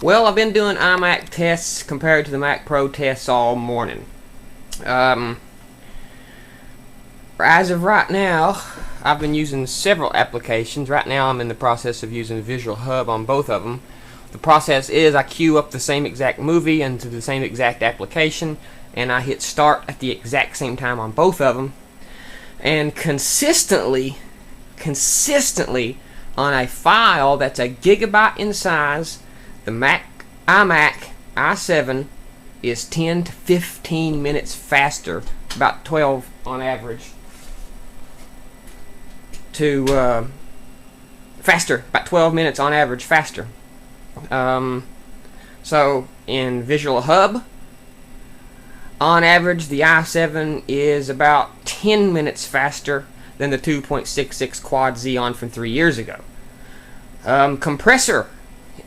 Well, I've been doing iMac tests compared to the Mac Pro tests all morning. As of right now, I've been using several applications. Right now I'm in the process of using Visual Hub on both of them. The process is I queue up the same exact movie into the same exact application, and I hit start at the exact same time on both of them. And consistently on a file that's a gigabyte in size, the iMac i7 is 10 to 15 minutes faster, about 12 on average, about 12 minutes on average faster. So in Visual Hub, on average the i7 is about 10 minutes faster than the 2.66 Quad Xeon from 3 years ago. Compressor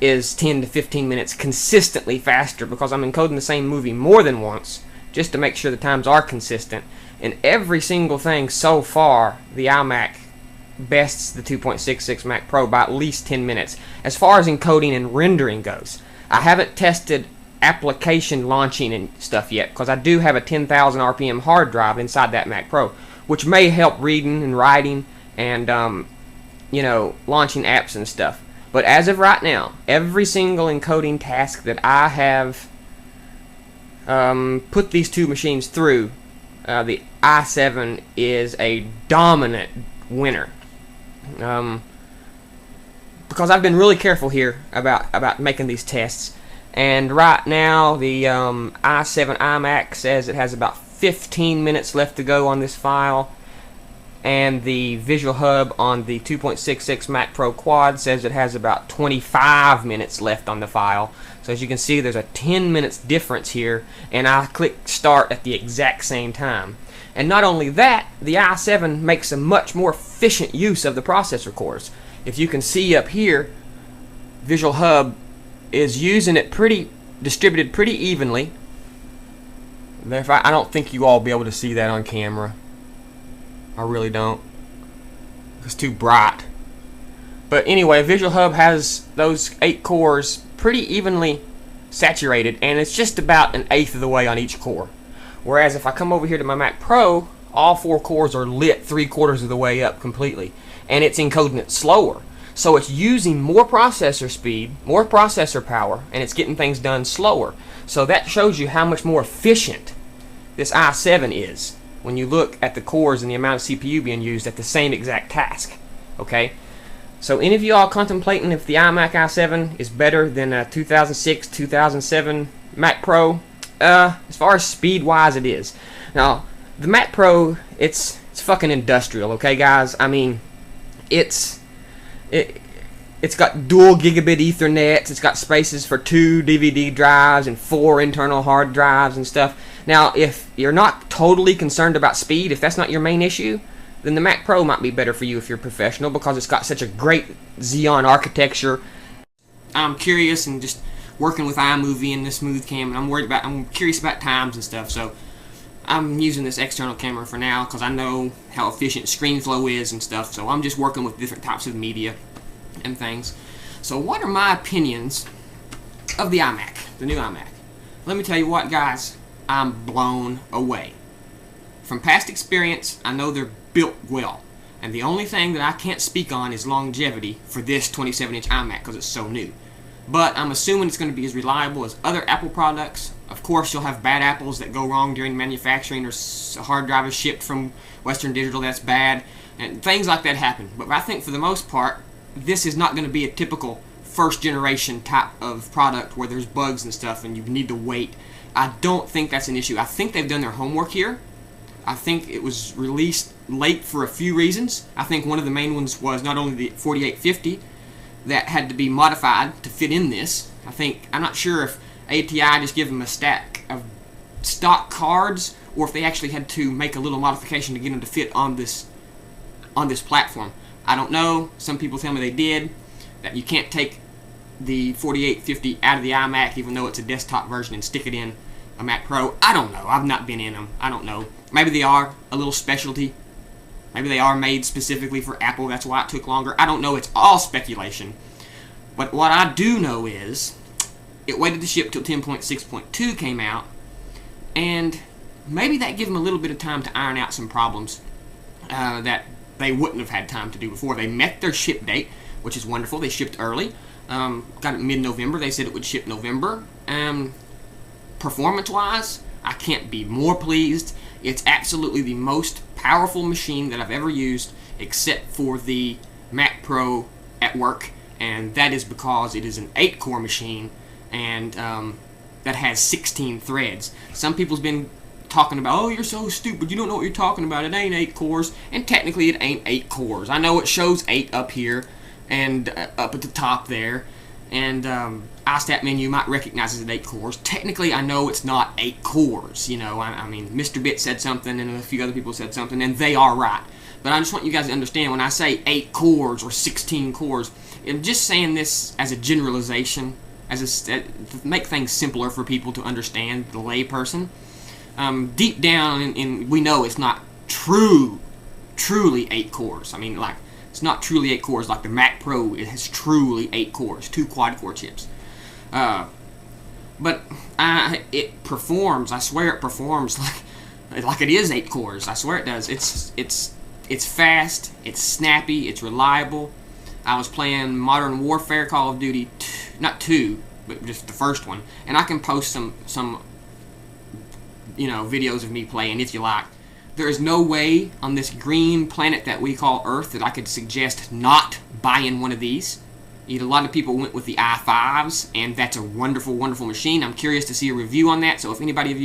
is 10 to 15 minutes consistently faster because I'm encoding the same movie more than once just to make sure the times are consistent. And every single thing so far, the iMac bests the 2.66 Mac Pro by at least 10 minutes as far as encoding and rendering goes. I haven't tested application launching and stuff yet because I do have a 10,000 RPM hard drive inside that Mac Pro, which may help reading and writing and launching apps and stuff. But as of right now, every single encoding task that I have put these two machines through, the i7 is a dominant winner. Because I've been really careful here about making these tests. And right now, the i7 iMac says it has about 15 minutes left to go on this file. And the Visual Hub on the 2.66 Mac Pro Quad says it has about 25 minutes left on the file. So as you can see, there's a 10 minutes difference here, and I click start at the exact same time. And not only that, the i7 makes a much more efficient use of the processor cores. If you can see up here, Visual Hub is using it distributed pretty evenly. I don't think you all will be able to see that on camera. I really don't. It's too bright. But anyway, Visual Hub has those 8 cores pretty evenly saturated, and it's just about an eighth of the way on each core. Whereas if I come over here to my Mac Pro, all 4 cores are lit 3/4 of the way up completely, and it's encoding it slower. So it's using more processor speed, more processor power, and it's getting things done slower. So that shows you how much more efficient this i7 is when you look at the cores and the amount of CPU being used at the same exact task. Okay? So any of you all contemplating if the iMac i7 is better than a 2006, 2007 Mac Pro, as far as speed-wise, it is. Now, the Mac Pro, it's fucking industrial, okay, guys? I mean, it's got dual gigabit Ethernets. It's got spaces for 2 DVD drives and 4 internal hard drives and stuff. Now, if you're not totally concerned about speed, if that's not your main issue, then the Mac Pro might be better for you if you're a professional because it's got such a great Xeon architecture. I'm curious and just working with iMovie and the smooth cam, and I'm curious about times and stuff, so I'm using this external camera for now because I know how efficient ScreenFlow is and stuff, so I'm just working with different types of media and things. So what are my opinions of the iMac, the new iMac? Let me tell you what, guys, I'm blown away. From past experience, I know they're built well, and the only thing that I can't speak on is longevity for this 27-inch iMac because it's so new. But I'm assuming it's going to be as reliable as other Apple products. Of course, you'll have bad apples that go wrong during manufacturing, or a hard drive is shipped from Western Digital that's bad, and things like that happen. But I think for the most part, this is not going to be a typical first-generation type of product where there's bugs and stuff and you need to wait. I don't think that's an issue. I think they've done their homework here. I think it was released late for a few reasons. I think one of the main ones was not only the 4850 that had to be modified to fit in this. I'm not sure if ATI just gave them a stack of stock cards or if they actually had to make a little modification to get them to fit on this platform. I don't know. Some people tell me they did, that you can't take the 4850 out of the iMac even though it's a desktop version and stick it in a Mac Pro. I don't know. I've not been in them. I don't know. Maybe they are a little specialty. Maybe they are made specifically for Apple. That's why it took longer. I don't know. It's all speculation. But what I do know is it waited to ship till 10.6.2 came out, and maybe that gave them a little bit of time to iron out some problems that they wouldn't have had time to do before. They met their ship date, which is wonderful. They shipped early. Got it mid-November. They said it would ship November. Performance-wise, I can't be more pleased. It's absolutely the most powerful machine that I've ever used, except for the Mac Pro at work, and that is because it is an 8-core machine, and that has 16 threads. Some people's been talking about, oh, you're so stupid, you don't know what you're talking about, it ain't 8 cores, and technically it ain't 8 cores. I know it shows 8 up here, and up at the top there, and iStat menu might recognize it as 8 cores. Technically, I know it's not 8 cores, you know, I mean, Mr. Bit said something, and a few other people said something, and they are right. But I just want you guys to understand, when I say 8 cores or 16 cores, I'm just saying this as a generalization, to make things simpler for people to understand, the lay person. Deep down, we know it's not truly 8 cores. I mean, like, it's not truly 8 cores like the Mac Pro. It has truly 8 cores, 2 quad-core chips. But it performs. I swear it performs like it is 8 cores. I swear it does. It's fast. It's snappy. It's reliable. I was playing Modern Warfare Call of Duty, not 2, but just the first one, and I can post some you know, videos of me playing if you like. There is no way on this green planet that we call Earth that I could suggest not buying one of these. A lot of people went with the i5s, and that's a wonderful, wonderful machine. I'm curious to see a review on that, so if any of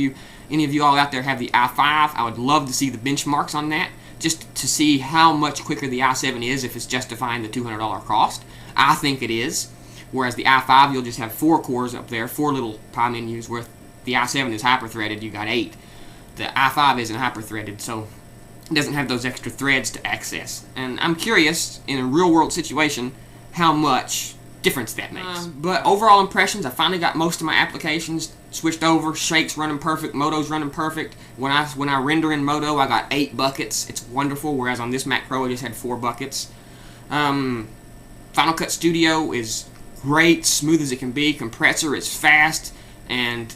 you all out there have the i5, I would love to see the benchmarks on that, just to see how much quicker the i7 is, if it's justifying the $200 cost. I think it is. Whereas the i5, you'll just have 4 cores up there, 4 little pie menus, where the i7 is hyper-threaded, you got 8. The i5 isn't hyper-threaded, so it doesn't have those extra threads to access. And I'm curious, in a real-world situation, how much difference that makes. But overall impressions, I finally got most of my applications switched over. Shake's running perfect, Moto's running perfect. When I render in Moto, I got 8 buckets. It's wonderful, whereas on this Mac Pro, I just had 4 buckets. Final Cut Studio is great, smooth as it can be. Compressor is fast, and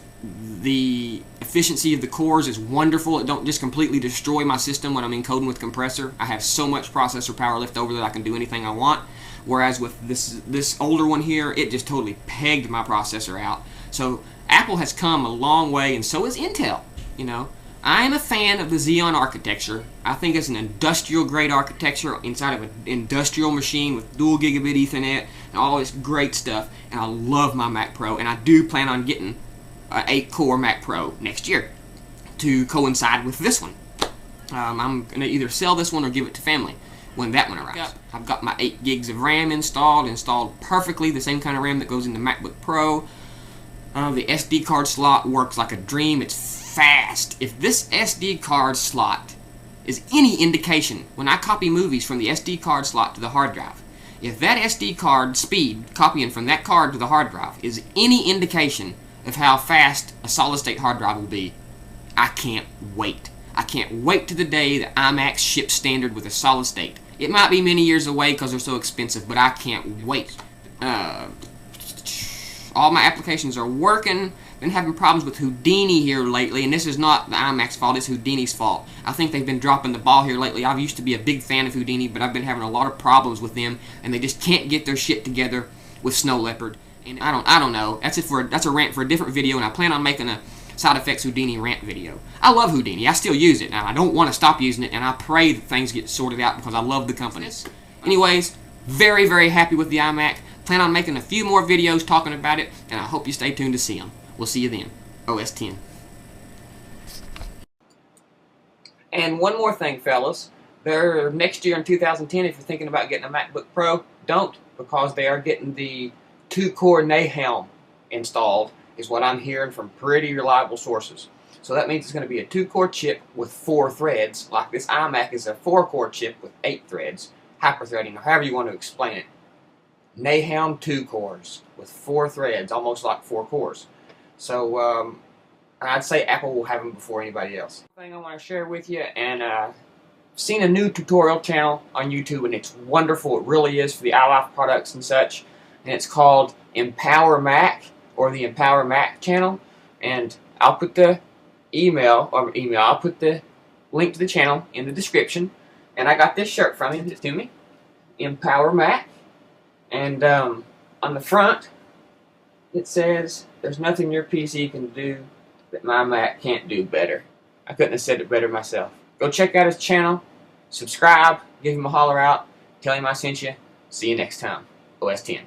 the efficiency of the cores is wonderful. It don't just completely destroy my system when I'm encoding with compressor. I have so much processor power left over that I can do anything I want. Whereas with this older one here, it just totally pegged my processor out. So Apple has come a long way, and so has Intel. You know, I am a fan of the Xeon architecture. I think it's an industrial-grade architecture inside of an industrial machine with dual gigabit Ethernet and all this great stuff. And I love my Mac Pro, and I do plan on getting an 8-core Mac Pro next year to coincide with this one. I'm going to either sell this one or give it to family when that one arrives. Yep. I've got my 8 gigs of RAM installed perfectly, the same kind of RAM that goes in the MacBook Pro. The SD card slot works like a dream. It's fast. If this SD card slot is any indication, when I copy movies from the SD card slot to the hard drive, if that SD card speed, copying from that card to the hard drive, is any indication of how fast a solid-state hard drive will be, I can't wait. I can't wait to the day that iMac ships standard with a solid-state. It might be many years away because they're so expensive, but I can't wait. All my applications are working. Been having problems with Houdini here lately, and this is not the iMac's fault, it's Houdini's fault. I think they've been dropping the ball here lately. I used to be a big fan of Houdini, but I've been having a lot of problems with them, and they just can't get their shit together with Snow Leopard. And I don't know. That's a rant for a different video, and I plan on making a side effects Houdini rant video. I love Houdini. I still use it. Now, I don't want to stop using it, and I pray that things get sorted out because I love the company. Anyways, very, very happy with the iMac. Plan on making a few more videos talking about it, and I hope you stay tuned to see them. We'll see you then. OS 10. And one more thing, fellas. Next year in 2010, if you're thinking about getting a MacBook Pro, don't, because they are getting the 2-core Nehalem installed, is what I'm hearing from pretty reliable sources. So that means it's going to be a 2-core chip with 4 threads, like this iMac is a 4-core chip with 8 threads, hyper-threading, or however you want to explain it. Nehalem 2 cores with 4 threads, almost like 4 cores. So I'd say Apple will have them before anybody else. Thing I want to share with you, and seen a new tutorial channel on YouTube, and it's wonderful. It really is, for the iLife products and such. And it's called empowermac. or the empowermac channel, and I'll put the I'll put the link to the channel in the description. And I got this shirt from him to me, empowermac, and on the front it says, "There's nothing your PC can do that my Mac can't do better." I couldn't have said it better myself. Go check out his channel, subscribe, give him a holler out, tell him I sent you. See you next time. OS 10.